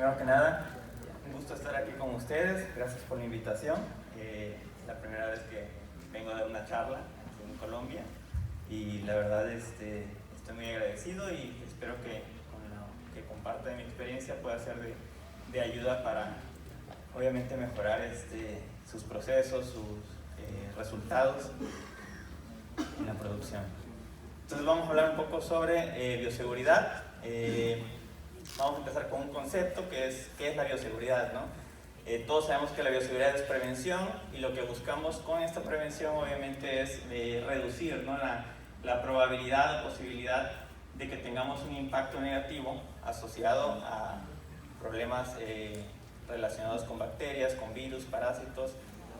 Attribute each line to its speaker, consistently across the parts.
Speaker 1: Primero que nada, un gusto estar aquí con ustedes, gracias por la invitación. Es la primera vez que vengo a dar una charla en Colombia y la verdad estoy muy agradecido y espero que con lo que comparta de mi experiencia pueda ser de ayuda para obviamente mejorar sus procesos, sus resultados en la producción. Entonces vamos a hablar un poco sobre bioseguridad. Vamos a empezar con un concepto que es ¿qué es la bioseguridad, ¿no? Todos sabemos que la bioseguridad es prevención y lo que buscamos con esta prevención obviamente es reducir, ¿no? la probabilidad o posibilidad de que tengamos un impacto negativo asociado a problemas relacionados con bacterias, con virus, parásitos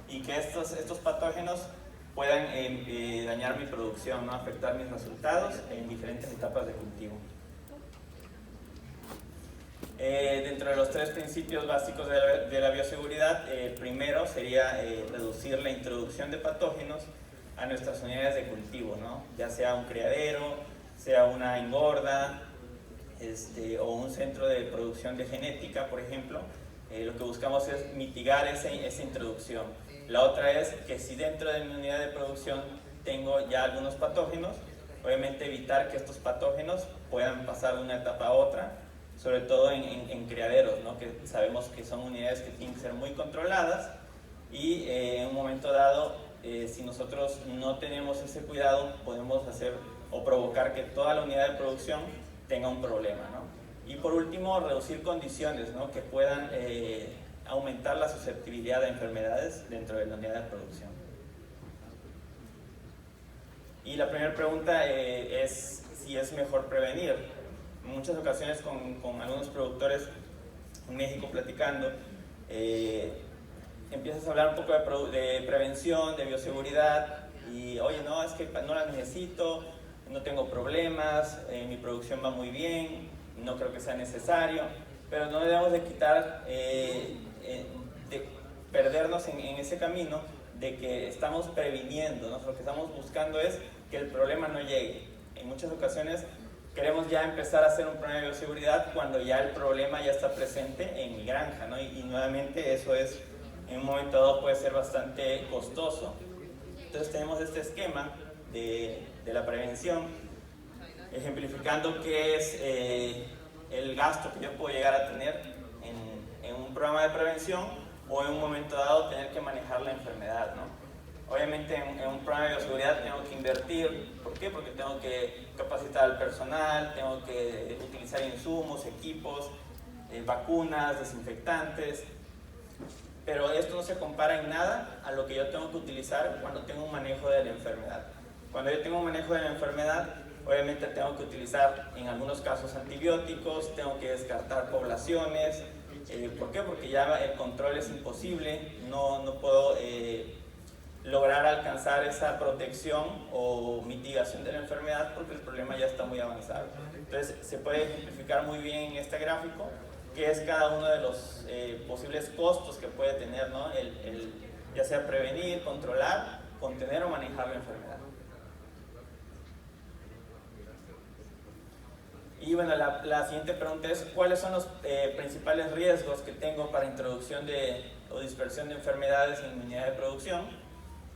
Speaker 1: y que estos patógenos puedan dañar mi producción, ¿no? Afectar mis resultados en diferentes etapas de cultivo. Dentro de los tres principios básicos de la bioseguridad, el primero sería reducir la introducción de patógenos a nuestras unidades de cultivo, ¿no? Ya sea un criadero, sea una engorda o un centro de producción de genética, por ejemplo. Lo que buscamos es mitigar esa introducción. La otra es que si dentro de mi unidad de producción tengo ya algunos patógenos, obviamente evitar que estos patógenos puedan pasar de una etapa a otra, sobre todo en criaderos, ¿no? Que sabemos que son unidades que tienen que ser muy controladas y en un momento dado, si nosotros no tenemos ese cuidado, podemos hacer o provocar que toda la unidad de producción tenga un problema, ¿no? Y por último, reducir condiciones, ¿no? Que puedan aumentar la susceptibilidad a enfermedades dentro de la unidad de producción. Y la primera pregunta es si es mejor prevenir. En muchas ocasiones con algunos productores en México platicando, empiezas a hablar un poco de prevención, de bioseguridad y oye, no, es que no la necesito, no tengo problemas, mi producción va muy bien, no creo que sea necesario, pero no debemos de quitar, de perdernos en ese camino de que estamos previniendo, ¿no? Lo que estamos buscando es que el problema no llegue. En muchas ocasiones queremos ya empezar a hacer un plan de bioseguridad cuando ya el problema ya está presente en mi granja, ¿no? Y nuevamente eso es, en un momento dado puede ser bastante costoso. Entonces tenemos este esquema de la prevención, ejemplificando qué es el gasto que yo puedo llegar a tener en un programa de prevención o en un momento dado tener que manejar la enfermedad, ¿no? Obviamente en un programa de bioseguridad tengo que invertir. ¿Por qué? Porque tengo que capacitar al personal, tengo que utilizar insumos, equipos, vacunas, desinfectantes, pero esto no se compara en nada a lo que yo tengo que utilizar cuando tengo un manejo de la enfermedad. Cuando yo tengo un manejo de la enfermedad, obviamente tengo que utilizar en algunos casos antibióticos, tengo que descartar poblaciones. ¿Por qué? Porque ya el control es imposible, no puedo lograr alcanzar esa protección o mitigación de la enfermedad porque el problema ya está muy avanzado. Entonces se puede ejemplificar muy bien en este gráfico qué es cada uno de los posibles costos que puede tener, ¿no? Ya sea prevenir, controlar, contener o manejar la enfermedad. Y bueno, la siguiente pregunta es ¿cuáles son los principales riesgos que tengo para introducción o dispersión de enfermedades en mi unidad de producción?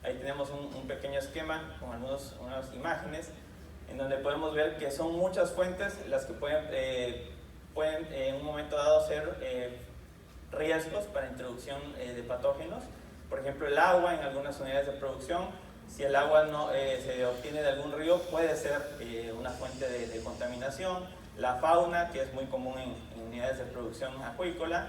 Speaker 1: Ahí tenemos un pequeño esquema con unas imágenes en donde podemos ver que son muchas fuentes las que pueden en un momento dado ser riesgos para introducción de patógenos. Por ejemplo, el agua en algunas unidades de producción. Si el agua no se obtiene de algún río, puede ser una fuente de contaminación. La fauna, que es muy común en unidades de producción acuícola,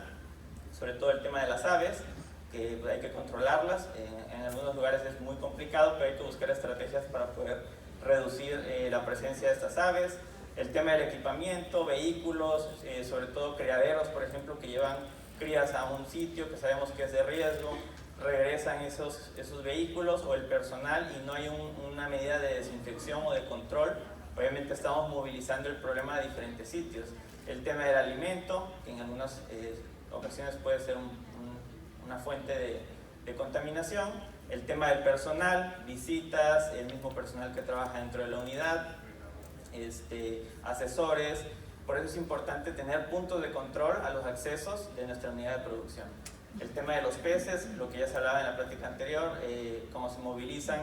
Speaker 1: sobre todo el tema de las aves, que hay que controlarlas. En algunos lugares es muy complicado, pero hay que buscar estrategias para poder reducir la presencia de estas aves. El tema del equipamiento, vehículos, sobre todo criaderos, por ejemplo, que llevan crías a un sitio que sabemos que es de riesgo, regresan esos vehículos o el personal y no hay una medida de desinfección o de control. Obviamente estamos movilizando el problema a diferentes sitios. El tema del alimento, que en algunas ocasiones puede ser una fuente de contaminación. El tema del personal, visitas, el mismo personal que trabaja dentro de la unidad, asesores, Por eso es importante tener puntos de control a los accesos de nuestra unidad de producción. El tema de los peces, lo que ya se hablaba en la plática anterior, cómo se movilizan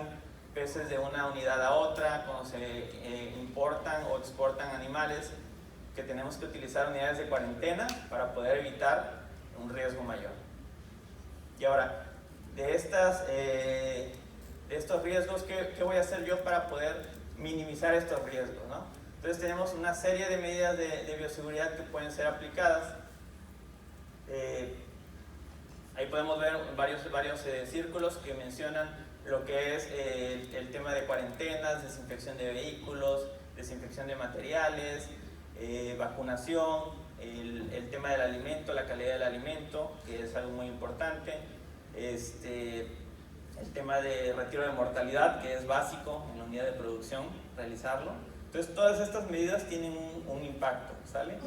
Speaker 1: peces de una unidad a otra, cómo se importan o exportan animales, que tenemos que utilizar unidades de cuarentena para poder evitar un riesgo mayor. Y ahora, de estos riesgos, ¿qué voy a hacer yo para poder minimizar estos riesgos, ¿no? Entonces tenemos una serie de medidas de bioseguridad que pueden ser aplicadas. Ahí podemos ver varios círculos que mencionan lo que es el tema de cuarentenas, desinfección de vehículos, desinfección de materiales, vacunación, el tema del alimento, la calidad del alimento, que es algo muy importante, el tema de retiro de mortalidad, que es básico en la unidad de producción realizarlo. Entonces todas estas medidas tienen un impacto, ¿sale?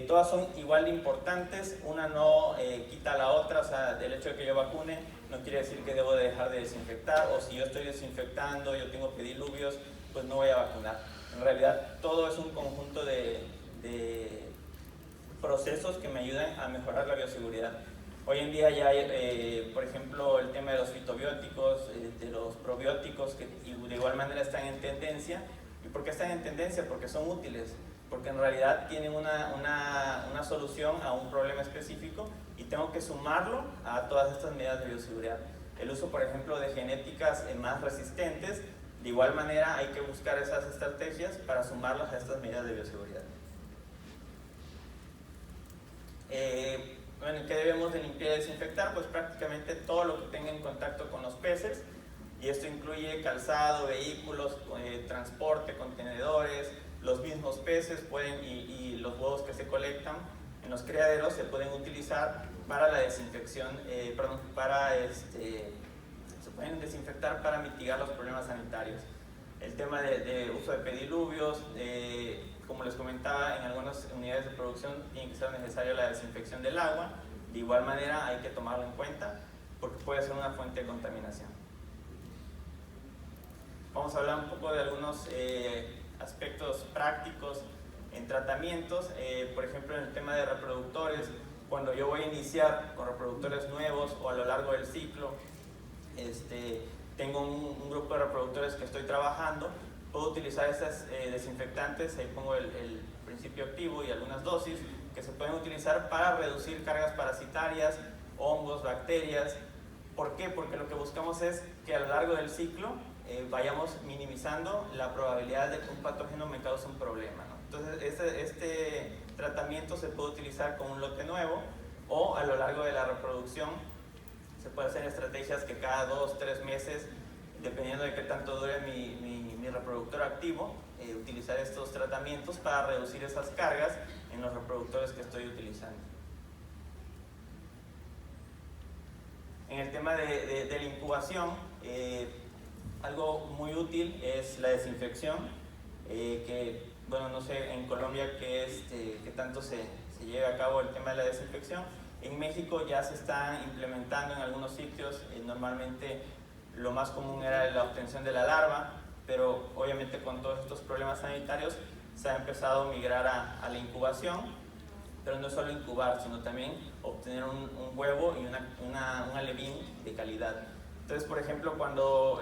Speaker 1: Todas son igual de importantes, una no quita a la otra, o sea, el hecho de que yo vacune no quiere decir que debo de dejar de desinfectar, o si yo estoy desinfectando, yo tengo pediluvios, pues no voy a vacunar. En realidad todo es un conjunto de procesos que me ayudan a mejorar la bioseguridad. Hoy en día ya hay, por ejemplo, el tema de los fitobióticos, de los probióticos, que de igual manera están en tendencia. ¿Y por qué están en tendencia? Porque son útiles, porque en realidad tienen una solución a un problema específico y tengo que sumarlo a todas estas medidas de bioseguridad. El uso, por ejemplo, de genéticas más resistentes, de igual manera hay que buscar esas estrategias para sumarlas a estas medidas de bioseguridad. Bueno, ¿qué debemos de limpiar y desinfectar? Pues prácticamente todo lo que tenga en contacto con los peces, y esto incluye calzado, vehículos, transporte, contenedores, los mismos peces y los huevos que se colectan en los criaderos se pueden utilizar para la desinfección, se pueden desinfectar para mitigar los problemas sanitarios. El tema de uso de pediluvios, como les comentaba, en algunas unidades de producción tiene que ser necesaria la desinfección del agua. De igual manera hay que tomarlo en cuenta porque puede ser una fuente de contaminación. Vamos a hablar un poco de algunos aspectos prácticos en tratamientos. Por ejemplo, en el tema de reproductores, cuando yo voy a iniciar con reproductores nuevos o a lo largo del ciclo, tengo un grupo de reproductores que estoy trabajando, puedo utilizar estos desinfectantes, ahí pongo el principio activo y algunas dosis que se pueden utilizar para reducir cargas parasitarias, hongos, bacterias. ¿Por qué? Porque lo que buscamos es que a lo largo del ciclo vayamos minimizando la probabilidad de que un patógeno me cause un problema, ¿no? Entonces este tratamiento se puede utilizar con un lote nuevo o a lo largo de la reproducción. Se puede hacer estrategias que cada 2-3 meses, dependiendo de qué tanto dure mi reproductor activo, utilizar estos tratamientos para reducir esas cargas en los reproductores que estoy utilizando. En el tema de la incubación, algo muy útil es la desinfección, que, bueno, no sé en Colombia qué tanto se lleva a cabo el tema de la desinfección. En México ya se está implementando en algunos sitios, normalmente lo más común era la obtención de la larva, pero obviamente con todos estos problemas sanitarios se ha empezado a migrar a la incubación, pero no solo incubar, sino también obtener un huevo y un alevín de calidad. Entonces, por ejemplo, cuando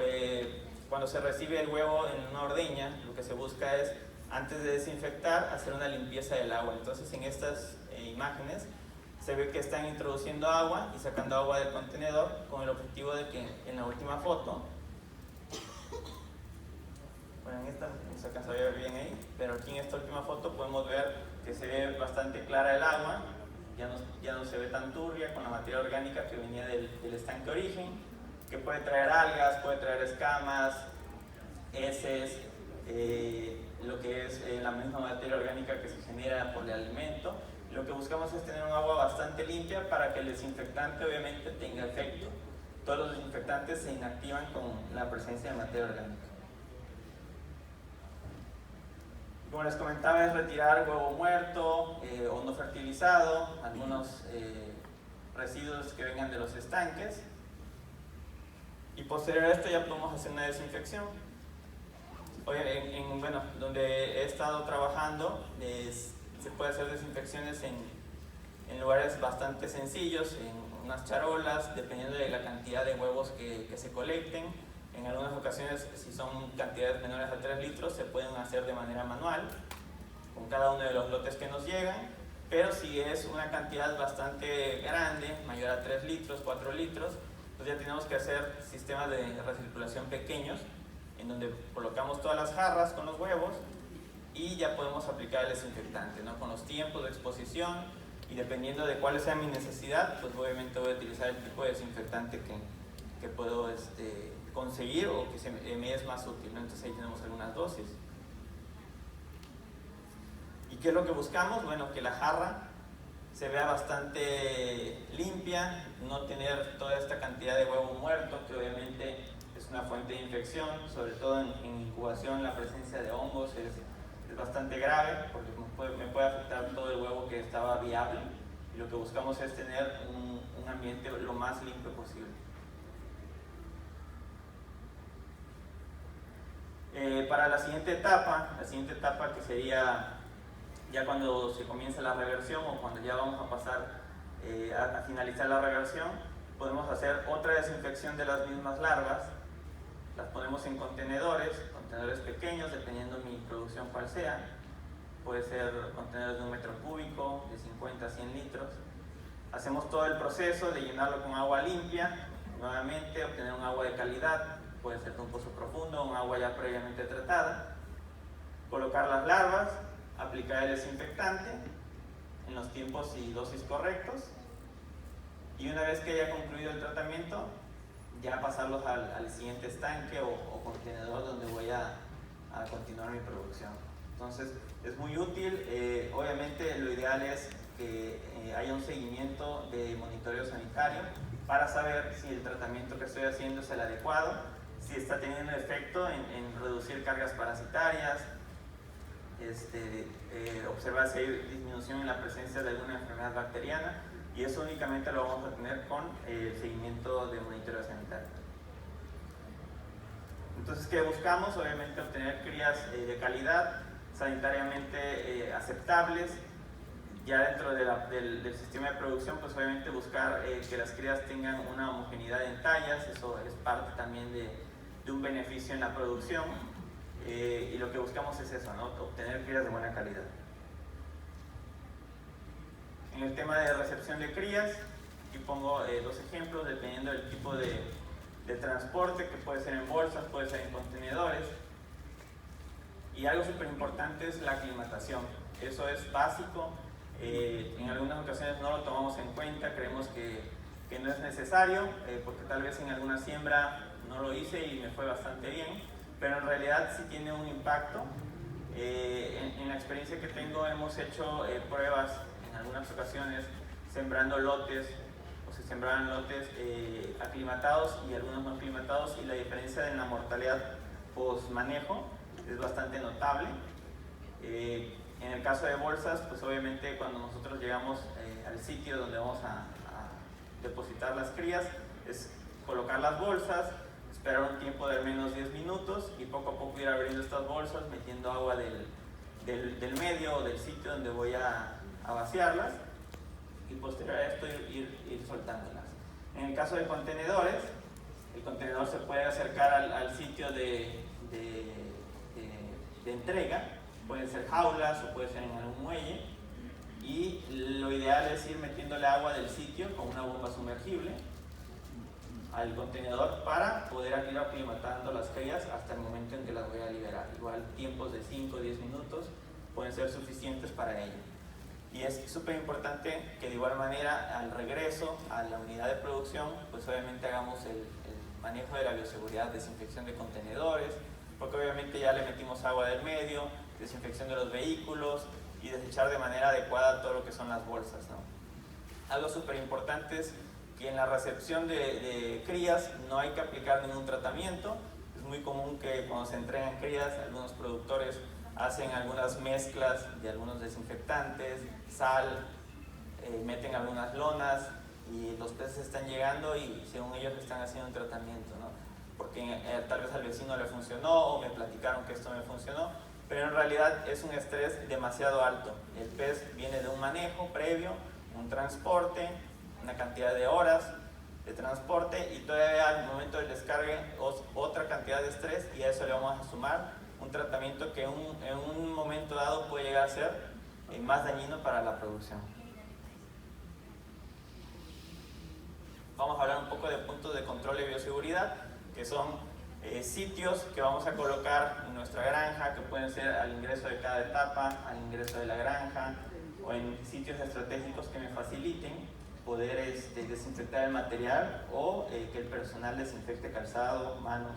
Speaker 1: se recibe el huevo en una ordeña, lo que se busca es, antes de desinfectar, hacer una limpieza del agua. Entonces, en estas imágenes se ve que están introduciendo agua y sacando agua del contenedor con el objetivo de que en la última foto, bueno, en esta no se alcanza a ver bien ahí, pero aquí en esta última foto podemos ver que se ve bastante clara el agua, ya no se ve tan turbia con la materia orgánica que venía del estanque origen, que puede traer algas, puede traer escamas, heces, lo que es la misma materia orgánica que se genera por el alimento. Lo que buscamos es tener un agua bastante limpia para que el desinfectante obviamente tenga efecto. Todos los desinfectantes se inactivan con la presencia de materia orgánica. Como les comentaba, es retirar huevo muerto o no fertilizado, algunos residuos que vengan de los estanques. Y posterior a esto ya podemos hacer una desinfección. Oye, bueno, donde he estado trabajando se puede hacer desinfecciones en lugares bastante sencillos, en unas charolas, dependiendo de la cantidad de huevos que se colecten. En algunas ocasiones, si son cantidades menores a 3 litros, se pueden hacer de manera manual, con cada uno de los lotes que nos llegan, pero si es una cantidad bastante grande, mayor a 3 litros, 4 litros, pues ya tenemos que hacer sistemas de recirculación pequeños, en donde colocamos todas las jarras con los huevos y ya podemos aplicar el desinfectante, ¿no? Con los tiempos de exposición y dependiendo de cuál sea mi necesidad, pues obviamente voy a utilizar el tipo de desinfectante que puedo conseguir o que me es más útil, ¿no? Entonces ahí tenemos algunas dosis. ¿Y qué es lo que buscamos? Bueno, que la jarra se vea bastante limpia, no tener toda esta cantidad de huevo muerto, que obviamente es una fuente de infección, sobre todo en incubación la presencia de hongos es bastante grave, porque me puede afectar todo el huevo que estaba viable, y lo que buscamos es tener un ambiente lo más limpio posible. Para la siguiente etapa que sería ya cuando se comienza la reversión o cuando ya vamos a pasar a finalizar la reversión, podemos hacer otra desinfección de las mismas larvas. Las ponemos en contenedores pequeños, dependiendo de mi producción cual sea. Puede ser contenedores de 1 metro cúbico, de 50 a 100 litros. Hacemos todo el proceso de llenarlo con agua limpia, nuevamente obtener un agua de calidad, puede ser de un pozo profundo, un agua ya previamente tratada. Colocar las larvas, aplicar el desinfectante en los tiempos y dosis correctos, y una vez que haya concluido el tratamiento, ya pasarlos al siguiente estanque o contenedor donde voy a continuar mi producción. Entonces es muy útil. Obviamente lo ideal es que haya un seguimiento de monitoreo sanitario para saber si el tratamiento que estoy haciendo es el adecuado, si está teniendo efecto en reducir cargas parasitarias, observar si hay disminución en la presencia de alguna enfermedad bacteriana, y eso únicamente lo vamos a tener con el seguimiento de monitoreo sanitario. Entonces, ¿qué buscamos? Obviamente obtener crías de calidad, sanitariamente aceptables. Ya dentro del sistema de producción, pues obviamente buscar que las crías tengan una homogeneidad en tallas, eso es parte también de un beneficio en la producción. Y lo que buscamos es eso, ¿no? Obtener crías de buena calidad. En el tema de recepción de crías, aquí pongo dos ejemplos dependiendo del tipo de transporte, que puede ser en bolsas, puede ser en contenedores. Y algo súper importante es la aclimatación. Eso es básico. En algunas ocasiones no lo tomamos en cuenta, creemos que no es necesario, porque tal vez en alguna siembra no lo hice y me fue bastante bien, pero en realidad sí tiene un impacto. En la experiencia que tengo hemos hecho pruebas en algunas ocasiones sembrando lotes, o se sembraban lotes aclimatados y algunos no aclimatados, y la diferencia en la mortalidad post manejo es bastante notable. En el caso de bolsas, pues obviamente cuando nosotros llegamos al sitio donde vamos a depositar las crías, es colocar las bolsas, esperar un tiempo de al menos 10 minutos y poco a poco ir abriendo estas bolsas, metiendo agua del medio o del sitio donde voy a vaciarlas, y posterior a esto ir soltándolas. En el caso de contenedores, el contenedor se puede acercar al sitio de entrega, pueden ser jaulas o puede ser en algún muelle, y lo ideal es ir metiéndole agua del sitio con una bomba sumergible al contenedor para poder ir aclimatando las crías hasta el momento en que las voy a liberar. Igual tiempos de 5 o 10 minutos pueden ser suficientes para ello. Y es súper importante que de igual manera al regreso a la unidad de producción, pues obviamente hagamos el manejo de la bioseguridad, desinfección de contenedores, porque obviamente ya le metimos agua del medio, desinfección de los vehículos y desechar de manera adecuada todo lo que son las bolsas, ¿no? Algo súper importante es que en la recepción de crías no hay que aplicar ningún tratamiento. Es muy común que cuando se entregan crías, algunos productores hacen algunas mezclas de algunos desinfectantes, sal, meten algunas lonas y los peces están llegando y según ellos están haciendo un tratamiento, ¿no? Porque tal vez al vecino le funcionó o me platicaron que esto me funcionó, pero en realidad es un estrés demasiado alto. El pez viene de un manejo previo, un transporte, una cantidad de horas de transporte y todavía al momento del descargue otra cantidad de estrés, y a eso le vamos a sumar un tratamiento que en un momento dado puede llegar a ser más dañino para la producción. Vamos a hablar un poco de puntos de control de bioseguridad, que son sitios que vamos a colocar en nuestra granja, que pueden ser al ingreso de cada etapa, al ingreso de la granja, o en sitios estratégicos que me faciliten poder desinfectar el material, o que el personal desinfecte calzado, manos.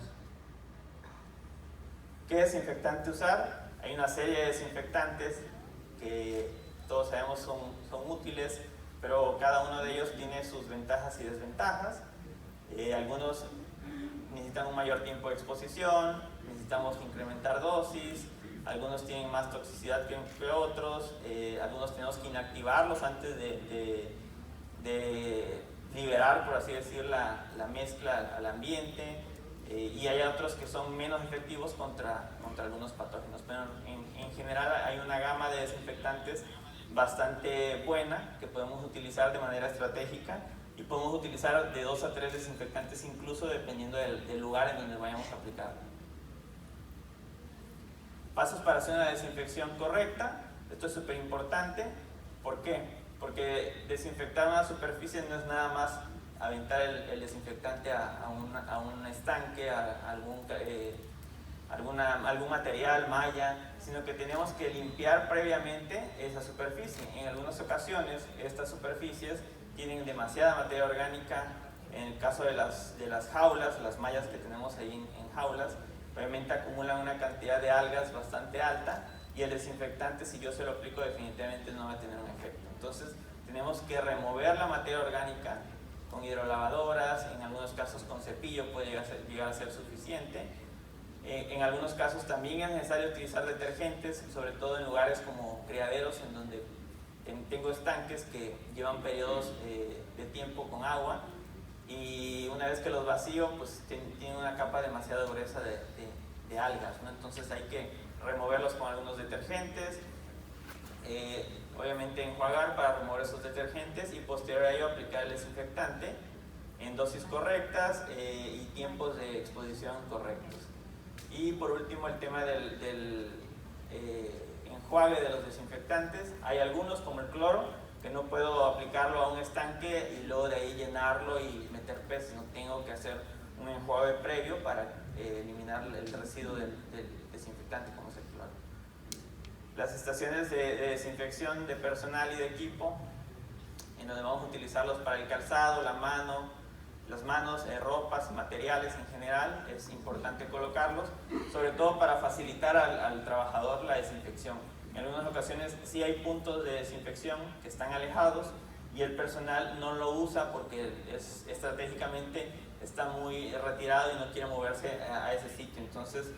Speaker 1: ¿Qué desinfectante usar? Hay una serie de desinfectantes que todos sabemos son útiles, pero cada uno de ellos tiene sus ventajas y desventajas. Algunos necesitan un mayor tiempo de exposición, necesitamos incrementar dosis, algunos tienen más toxicidad que otros, algunos tenemos que inactivarlos antes de liberar, por así decir, la mezcla al ambiente, y hay otros que son menos efectivos contra algunos patógenos, pero en general hay una gama de desinfectantes bastante buena que podemos utilizar de manera estratégica, y podemos utilizar de 2 a 3 desinfectantes incluso dependiendo del lugar en donde vayamos a aplicar. Pasos para hacer una desinfección correcta. Esto es súper importante. ¿Por qué? Porque desinfectar una superficie no es nada más aventar el desinfectante a un estanque, a algún material, malla, sino que tenemos que limpiar previamente esa superficie. En algunas ocasiones estas superficies tienen demasiada materia orgánica. En el caso de las jaulas, las mallas que tenemos ahí en jaulas, obviamente acumulan una cantidad de algas bastante alta, y el desinfectante, si yo se lo aplico, definitivamente no va a tener un efecto. Entonces tenemos que remover la materia orgánica con hidrolavadoras, en algunos casos con cepillo puede llegar a ser suficiente. En algunos casos también es necesario utilizar detergentes, sobre todo en lugares como criaderos, en donde tengo estanques que llevan periodos de tiempo con agua, y una vez que los vacío, pues tienen una capa demasiado gruesa de algas, ¿no? Entonces hay que removerlos con algunos detergentes, obviamente enjuagar para remover esos detergentes, y posterior a ello aplicar el desinfectante en dosis correctas y tiempos de exposición correctos. Y por último, el tema del enjuague de los desinfectantes. Hay algunos, como el cloro, que no puedo aplicarlo a un estanque y luego de ahí llenarlo y meter peces. No, tengo que hacer un enjuague previo para eliminar el residuo del desinfectante, como es el cloro. Las estaciones de desinfección de personal y de equipo, en donde vamos a utilizarlos para el calzado, las manos, ropas, materiales en general, es importante colocarlos, sobre todo para facilitar al trabajador la desinfección. En algunas ocasiones sí hay puntos de desinfección que están alejados y el personal no lo usa porque estratégicamente está muy retirado y no quiere moverse a ese sitio. Entonces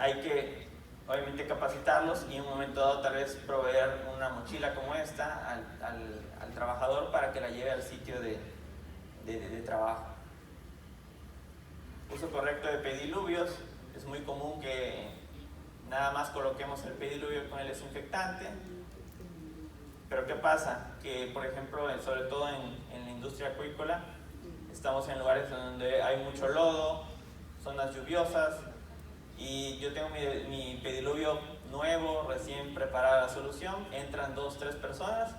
Speaker 1: hay que obviamente capacitarlos y en un momento dado tal vez proveer una mochila como esta al trabajador para que la lleve al sitio de trabajo. Uso correcto de pediluvios. Es muy común que nada más coloquemos el pediluvio con el desinfectante, pero ¿qué pasa? Que por ejemplo, sobre todo en la industria acuícola, estamos en lugares donde hay mucho lodo, zonas lluviosas, y yo tengo mi pediluvio nuevo, recién preparada la solución, entran 2 o 3 personas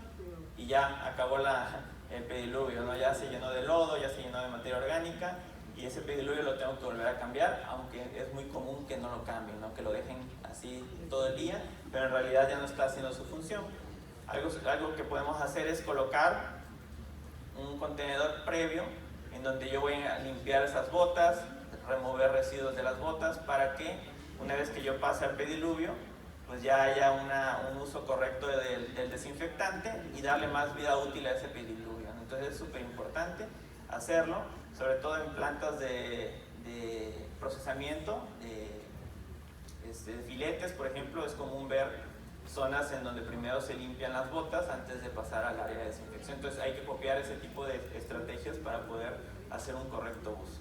Speaker 1: y ya acabó el pediluvio, ¿no? Ya se llenó de lodo, ya se llenó de materia orgánica, y ese pediluvio lo tengo que volver a cambiar, aunque es muy común que no lo cambien, ¿no? Que lo dejen así todo el día, pero en realidad ya no está haciendo su función. Algo que podemos hacer es colocar un contenedor previo en donde yo voy a limpiar esas botas, remover residuos de las botas, para que una vez que yo pase al pediluvio, pues ya haya un uso correcto del desinfectante y darle más vida útil a ese pediluvio. Entonces es súper importante hacerlo, sobre todo en plantas de procesamiento de filetes, por ejemplo. Es común ver zonas en donde primero se limpian las botas antes de pasar al área de desinfección. Entonces hay que copiar ese tipo de estrategias para poder hacer un correcto uso.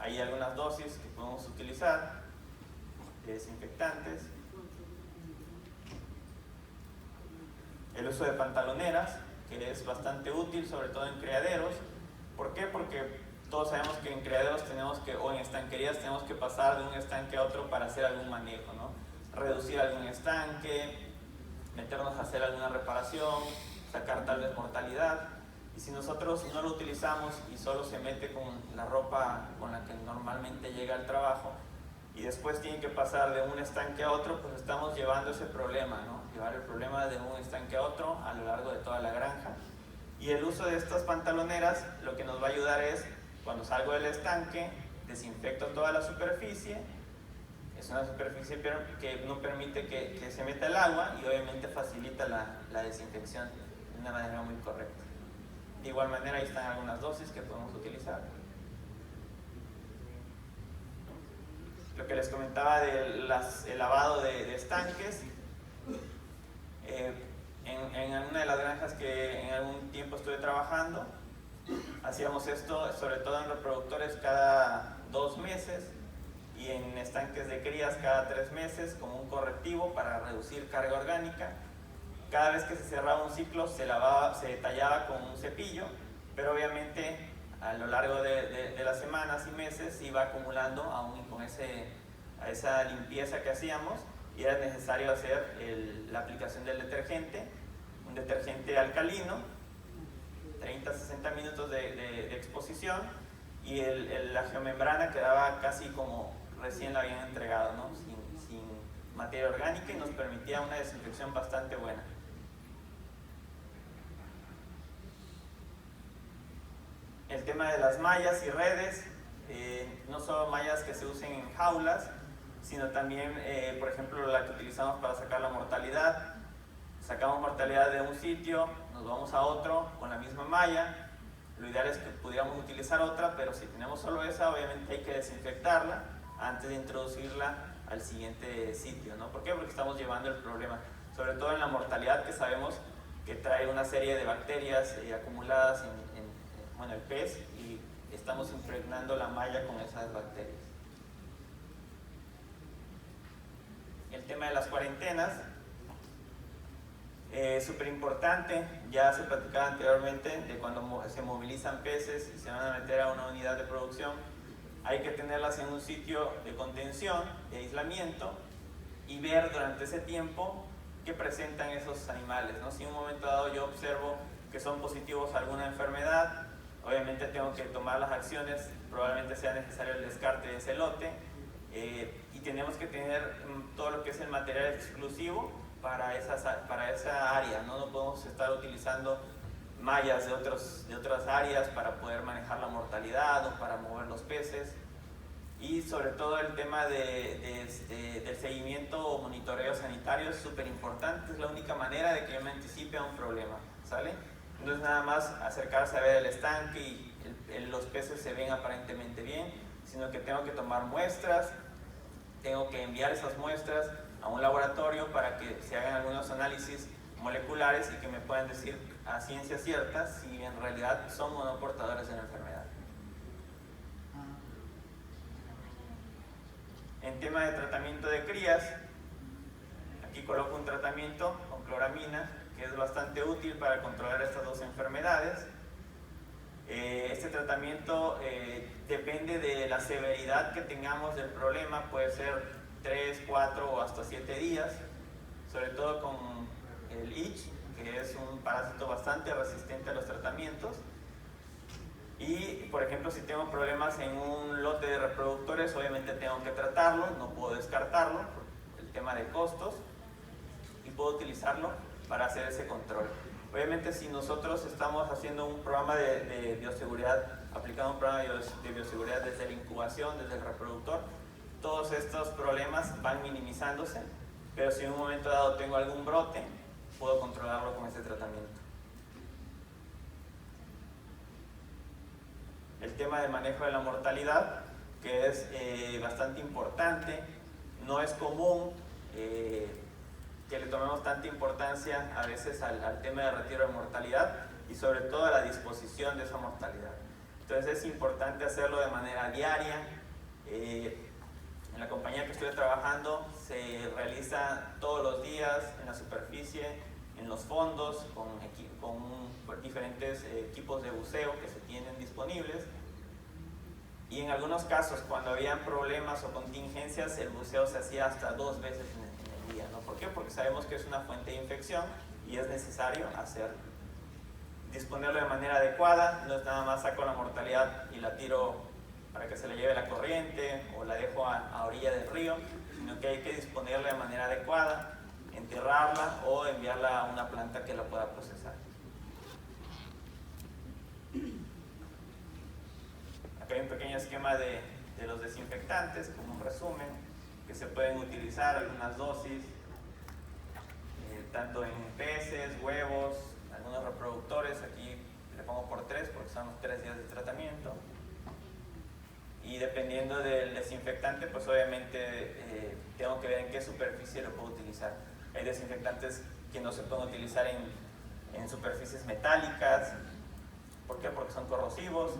Speaker 1: Hay algunas dosis que podemos utilizar de desinfectantes. El uso de pantaloneras, que es bastante útil, sobre todo en criaderos. ¿Por qué? Porque todos sabemos que en criaderos tenemos que, o en estanquerías tenemos que pasar de un estanque a otro para hacer algún manejo, ¿no? Reducir algún estanque, meternos a hacer alguna reparación, sacar tal vez mortalidad. Y si nosotros no lo utilizamos y solo se mete con la ropa con la que normalmente llega al trabajo y después tiene que pasar de un estanque a otro, pues estamos llevando ese problema, ¿no? Llevar el problema de un estanque a otro a lo largo de toda la granja. Y el uso de estas pantaloneras lo que nos va a ayudar es, cuando salgo del estanque, desinfecto toda la superficie. Es una superficie que no permite que se meta el agua y obviamente facilita la desinfección de una manera muy correcta. De igual manera, ahí están algunas dosis que podemos utilizar. Lo que les comentaba del lavado de estanques. En una de las granjas que en algún tiempo estuve trabajando, hacíamos esto sobre todo en reproductores cada 2 meses y en estanques de crías cada 3 meses como un correctivo para reducir carga orgánica. Cada vez que se cerraba un ciclo se tallaba con un cepillo, pero obviamente a lo largo de las semanas y meses se iba acumulando aún con esa limpieza que hacíamos y era necesario hacer la aplicación del detergente, un detergente alcalino, 30-60 minutos de exposición y la geomembrana quedaba casi como recién la habían entregado, ¿no? sin materia orgánica y nos permitía una desinfección bastante buena. El tema de las mallas y redes, no solo mallas que se usen en jaulas, sino también, por ejemplo, la que utilizamos para sacar la mortalidad. Sacamos mortalidad de un sitio, nos vamos a otro con la misma malla. Lo ideal es que pudiéramos utilizar otra, pero si tenemos solo esa, obviamente hay que desinfectarla antes de introducirla al siguiente sitio, ¿no? ¿Por qué? Porque estamos llevando el problema, sobre todo en la mortalidad, que sabemos que trae una serie de bacterias acumuladas en el pez y estamos impregnando la malla con esas bacterias. El tema de las cuarentenas, súper importante, ya se platicaba anteriormente de cuando se movilizan peces y se van a meter a una unidad de producción, hay que tenerlas en un sitio de contención, de aislamiento y ver durante ese tiempo qué presentan esos animales, ¿no? Si en un momento dado yo observo que son positivos a alguna enfermedad, obviamente tengo que tomar las acciones, probablemente sea necesario el descarte de ese lote y tenemos que tener todo lo que es el material exclusivo para esa área, ¿no? No podemos estar utilizando mallas de otras áreas para poder manejar la mortalidad o para mover los peces. Y sobre todo el tema del seguimiento o monitoreo sanitario es súper importante, es la única manera de que yo me anticipe a un problema, ¿sale? No es nada más acercarse a ver el estanque y los peces se ven aparentemente bien, sino que tengo que tomar muestras, tengo que enviar esas muestras a un laboratorio para que se hagan algunos análisis moleculares y que me puedan decir a ciencia cierta si en realidad son o no portadores de la enfermedad. En tema de tratamiento de crías, aquí coloco un tratamiento con cloramina que es bastante útil para controlar estas 2 enfermedades. Este tratamiento depende de la severidad que tengamos del problema, puede ser 3, 4 o hasta 7 días, sobre todo con el itch, que es un parásito bastante resistente a los tratamientos. Y, por ejemplo, si tengo problemas en un lote de reproductores, obviamente tengo que tratarlo, no puedo descartarlo por el tema de costos, y puedo utilizarlo para hacer ese control. Obviamente, si nosotros estamos haciendo un programa de bioseguridad, aplicando un programa de bioseguridad desde la incubación, desde el reproductor, todos estos problemas van minimizándose, pero si en un momento dado tengo algún brote, puedo controlarlo con este tratamiento. El tema de manejo de la mortalidad, que es bastante importante, no es común que le tomemos tanta importancia a veces al tema de retiro de mortalidad y sobre todo a la disposición de esa mortalidad. Entonces es importante hacerlo de manera diaria. En la compañía que estoy trabajando se realiza todos los días en la superficie, en los fondos, con diferentes equipos de buceo que se tienen disponibles. Y en algunos casos, cuando habían problemas o contingencias, el buceo se hacía hasta 2 veces en el día, ¿no? ¿Por qué? Porque sabemos que es una fuente de infección y es necesario disponerlo de manera adecuada. No es nada más saco la mortalidad y la tiro para que se le lleve la corriente o la dejo a orilla del río, sino que hay que disponerla de manera adecuada, enterrarla o enviarla a una planta que la pueda procesar. Acá hay un pequeño esquema de los desinfectantes, como un resumen, que se pueden utilizar algunas dosis, tanto en peces, huevos, algunos reproductores. Aquí le pongo por 3 porque son los 3 días de tratamiento. Y dependiendo del desinfectante, pues obviamente tengo que ver en qué superficie lo puedo utilizar. Hay desinfectantes que no se pueden utilizar en superficies metálicas. ¿Por qué? Porque son corrosivos.